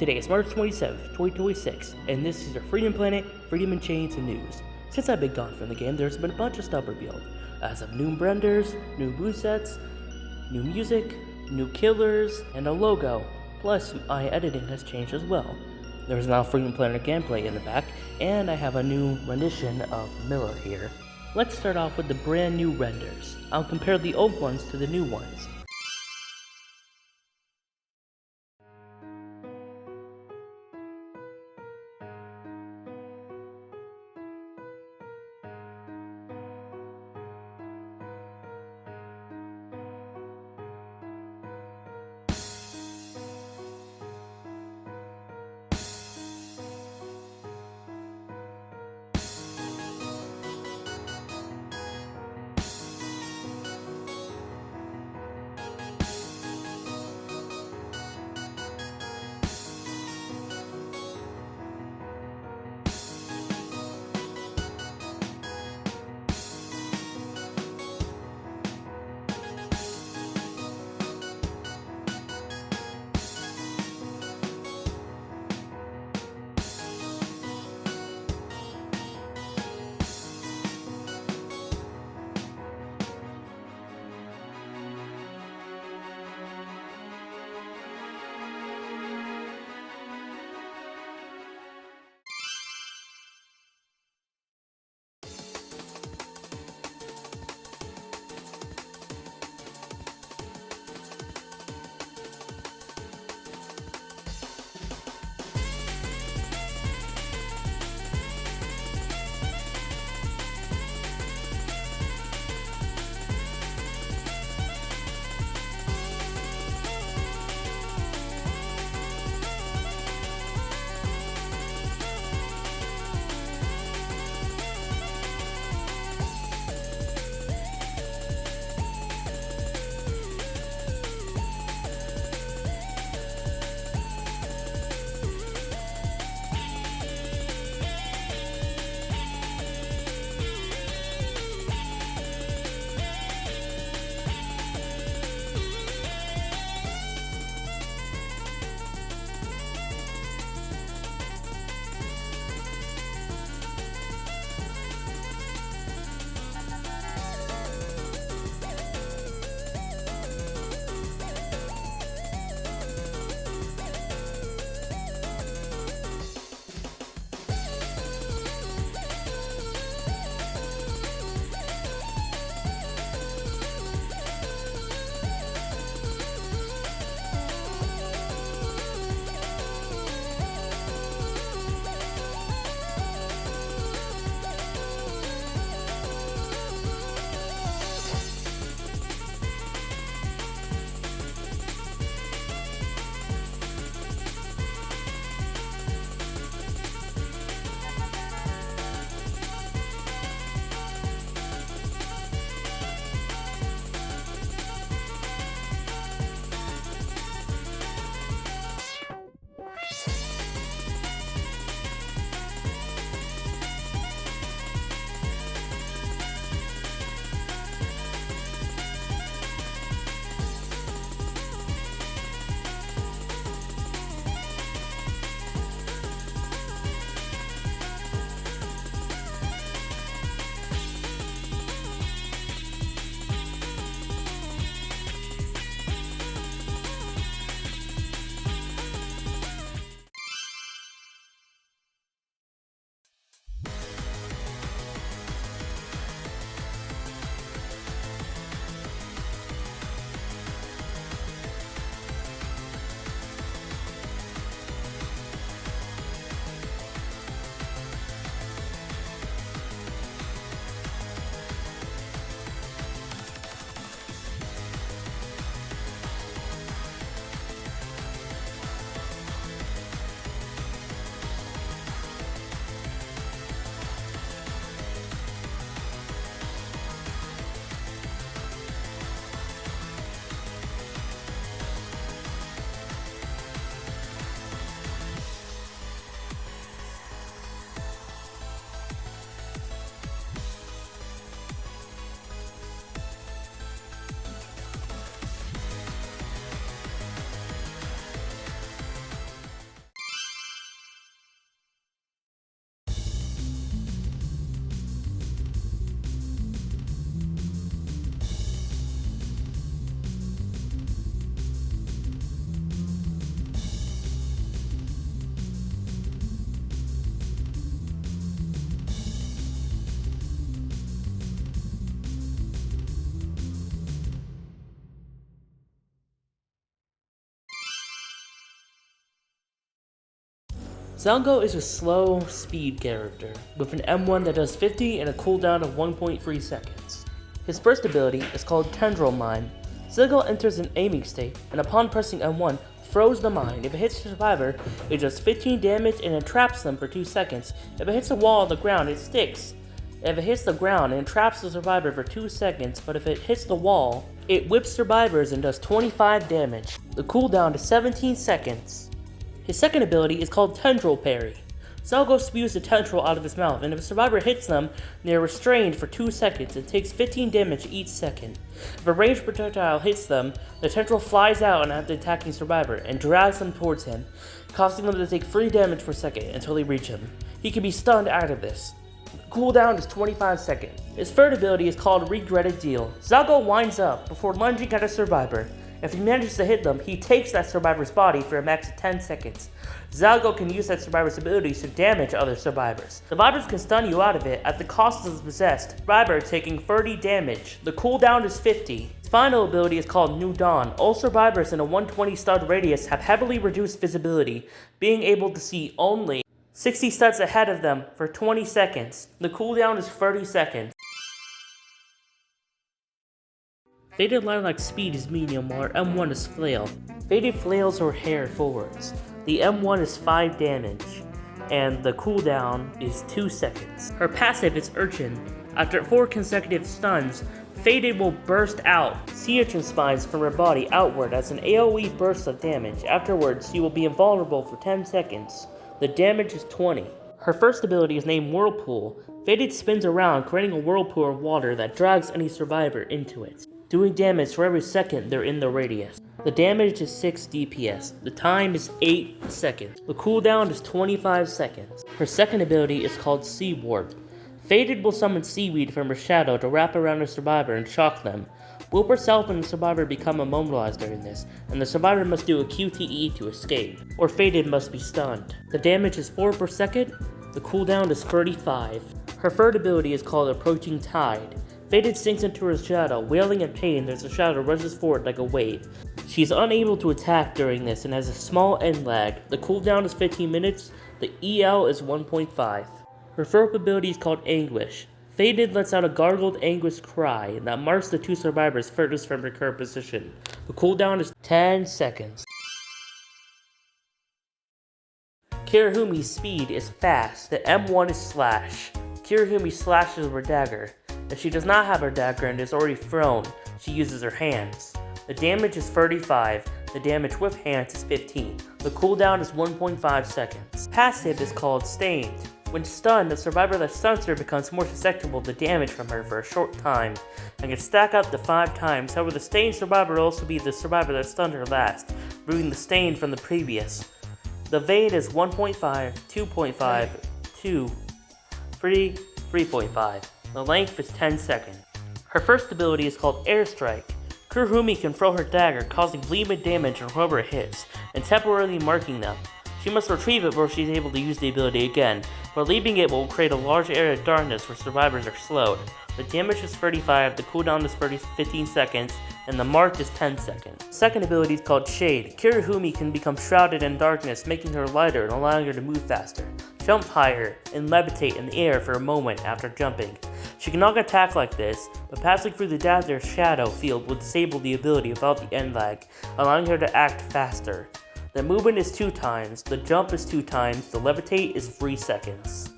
Today is March 27th, 2026, and this is your Freedom Planet, Freedom in Chains and News. Since I've been gone from the game, there's been a bunch of stuff revealed. As of new renders, new movesets, new music, new killers, and a logo. Plus, my editing has changed as well. There's now Freedom Planet gameplay in the back, and I have a new rendition of Miller here. Let's start off with the brand new renders. I'll compare the old ones to the new ones. Zalgo is a slow speed character with an M1 that does 50 and a cooldown of 1.3 seconds. His first ability is called Tendril Mine. Zalgo enters an aiming state and upon pressing M1 throws the mine. If it hits the survivor, it does 15 damage and it traps them for 2 seconds. If it hits a wall on the ground, it sticks. If it hits the ground, it traps the survivor for 2 seconds, but if it hits the wall, it whips survivors and does 25 damage. The cooldown is 17 seconds. His second ability is called Tendril Parry. Zalgo spews the tendril out of his mouth, and if a survivor hits them, they are restrained for 2 seconds and takes 15 damage each second. If a ranged projectile hits them, the tendril flies out and at the attacking survivor and drags them towards him, causing them to take 3 damage per second until they reach him. He can be stunned out of this. The cooldown is 25 seconds. His third ability is called Regretted Deal. Zalgo winds up before lunging at a survivor. If he manages to hit them, he takes that survivor's body for a max of 10 seconds. Zalgo can use that survivor's abilities to damage other survivors. Survivors can stun you out of it at the cost of the possessed survivor taking 30 damage. The cooldown is 50. His final ability is called New Dawn. All survivors in a 120 stud radius have heavily reduced visibility, being able to see only 60 studs ahead of them for 20 seconds. The cooldown is 30 seconds. Faded Lilac's speed is medium while her M1 is flail. Faded flails her hair forwards. The M1 is 5 damage, and the cooldown is 2 seconds. Her passive is Urchin. After 4 consecutive stuns, Faded will burst out sea urchin spines from her body outward as an AoE burst of damage. Afterwards, she will be invulnerable for 10 seconds. The damage is 20. Her first ability is named Whirlpool. Faded spins around, creating a whirlpool of water that drags any survivor into it, doing damage for every second they're in the radius. The damage is 6 DPS. The time is 8 seconds. The cooldown is 25 seconds. Her second ability is called Sea Warp. Faded will summon seaweed from her shadow to wrap around a survivor and shock them. Both herself and the survivor become immobilized during this, and the survivor must do a QTE to escape, or Faded must be stunned. The damage is 4 per second. The cooldown is 35. Her third ability is called Approaching Tide. Faded sinks into her shadow, wailing in pain as the shadow rushes forward like a wave. She is unable to attack during this and has a small end lag. The cooldown is 15 minutes. The EL is 1.5. Her fourth ability is called Anguish. Faded lets out a gargled anguish cry that marks the 2 survivors furthest from her current position. The cooldown is 10 seconds. Kurohime's speed is fast. The M1 is Slash. Kurohime slashes with her dagger. If she does not have her dagger and is already thrown, she uses her hands. The damage is 35. The damage with hands is 15. The cooldown is 1.5 seconds. Passive is called Stained. When stunned, the survivor that stuns her becomes more susceptible to damage from her for a short time and can stack up to 5 times. However, the stained survivor will also be the survivor that stunned her last, removing the stain from the previous. The Vade is 1.5, 2.5, 2, 3, 3.5. The length is 10 seconds. Her first ability is called Airstrike. Kurohime can throw her dagger, causing bleeding damage on whoever it hits, and temporarily marking them. She must retrieve it before she is able to use the ability again, but leaving it will create a large area of darkness where survivors are slowed. The damage is 35, the cooldown is 15 seconds, and the mark is 10 seconds. Second ability is called Shade. Kurohime can become shrouded in darkness, making her lighter and allowing her to move faster, jump higher, and levitate in the air for a moment after jumping. She cannot attack like this, but passing through the dagger's shadow field will disable the ability without the end lag, allowing her to act faster. The movement is 2 times, the jump is 2 times, the levitate is 3 seconds.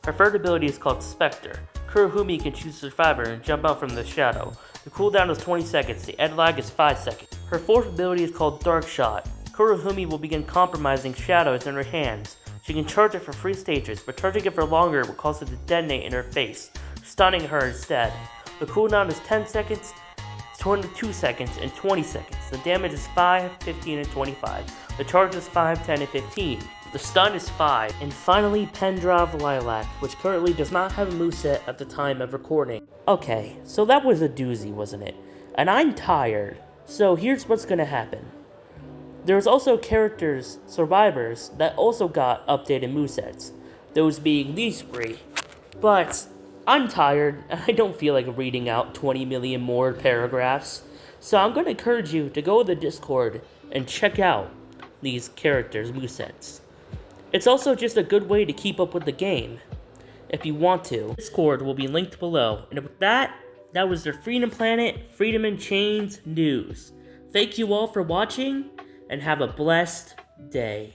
Her third ability is called Spectre. Kurohime can choose Survivor and jump out from the shadow. The cooldown is 20 seconds, the end lag is 5 seconds. Her fourth ability is called Dark Shot. Kurohime will begin compromising shadows in her hands. She can charge it for 3 stages, but charging it for longer will cause it to detonate in her face, stunning her instead. The cooldown is 10 seconds, 22 seconds, and 20 seconds. The damage is 5, 15, and 25. The charge is 5, 10, and 15. The stun is 5. And finally, Pendrive Lilac, which currently does not have a moveset at the time of recording. Okay, so that was a doozy, wasn't it? And I'm tired, so here's what's gonna happen. There's also characters, survivors, that also got updated movesets, those being these 3. But I'm tired, and I don't feel like reading out 20 million more paragraphs, so I'm going to encourage you to go to the Discord and check out these characters' movesets. It's also just a good way to keep up with the game, if you want to. Discord will be linked below. And with that, that was their Freedom Planet, Freedom in Chains news. Thank you all for watching, and have a blessed day.